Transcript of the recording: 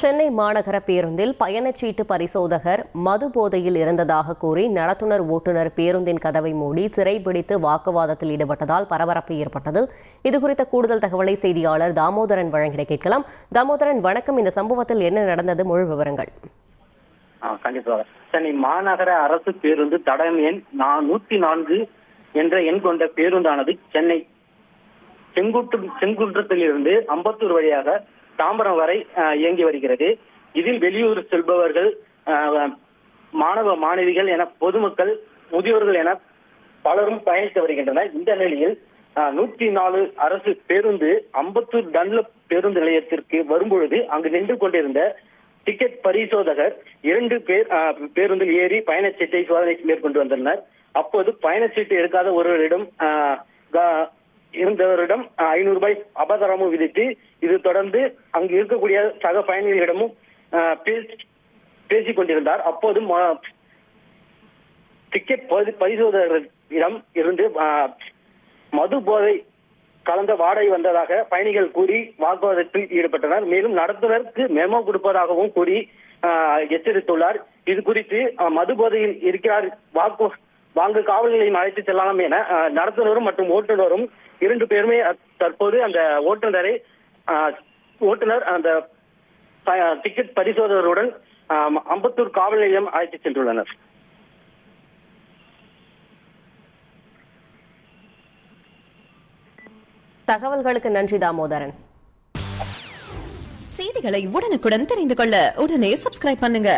சென்னை மாநகர பேருந்தில் பயணச்சீட்டு பரிசோதகர் மது போதையில் இருந்ததாக கூறி நடத்துனர் ஓட்டுநர் பேருந்தின் கதவை மூடி சிறைபிடித்து வாக்குவாதத்தில் ஈடுபட்டதால் பரபரப்பு ஏற்பட்டது. இதுகுறித்த கூடுதல் தகவலை செய்தியாளர் தாமோதரன் வழங்கிட கேட்கலாம். தாமோதரன், வணக்கம். இந்த சம்பவத்தில் என்ன நடந்தது, முழு விவரங்கள்? கண்டிப்பாக. சென்னை மாநகர அரசு பேருந்து தடம் எண் 104 என்ற எண் கொண்ட பேருந்தானது சென்னை செங்குன்றத்திலிருந்து அம்பத்தூர் வழியாக தாம்பரம் வரை இயங்கி வருகிறது. இதில் வெளியூர் செல்பவர்கள், மாணவ மாணவிகள் என பொதுமக்கள், முதியோர்கள் என பலரும் பயணித்து வருகின்றனர். இந்த நிலையில் 104 அரசு பேருந்து அம்பத்தூர் டன்லப் பேருந்து நிலையத்திற்கு வரும்பொழுது அங்கு நின்று கொண்டிருந்த டிக்கெட் பரிசோதகர் 2 பேர் பேருந்தில் ஏறி பயணச்சீட்டை சோதனை மேற்கொண்டு வந்தனர். அப்போது பயணச்சீட்டு எடுக்காத ஒருவரிடம் இருந்தவரிடம் 500 ரூபாய் அபராதமும் விதித்து, இது தொடர்ந்து அங்கு இருக்கக்கூடிய சக பயணிகளிடமும் பேசிக் கொண்டிருந்தார். அப்போது டிக்கெட் பரிசோதகரிடம் இருந்து மது போதை கலந்த வாடகை வந்ததாக பயணிகள் கூறி வாக்குவாதத்தில் ஈடுபட்டனர். மேலும் நடத்துனருக்கு மெமோ கொடுப்பதாகவும் கூறி எச்சரித்துள்ளார். இது குறித்து மது போதையில் இருக்கிறார், வாங்க காவல் நிலையம் அழைத்து செல்லலாம் என நடத்துனரும் மற்றும் ஓட்டுநரும் 2 பேருமே தற்போது அந்த ஓட்டுநர் அந்த டிக்கெட் பரிசோதகருடன் அம்பத்தூர் காவல் நிலையம் அழைத்து சென்றுள்ளனர். தகவல்களுக்கு நன்றி தாமோதரன். செய்திகளை உடனுக்குடன் தெரிந்து கொள்ள உடனே சப்ஸ்கிரைப் பண்ணுங்க.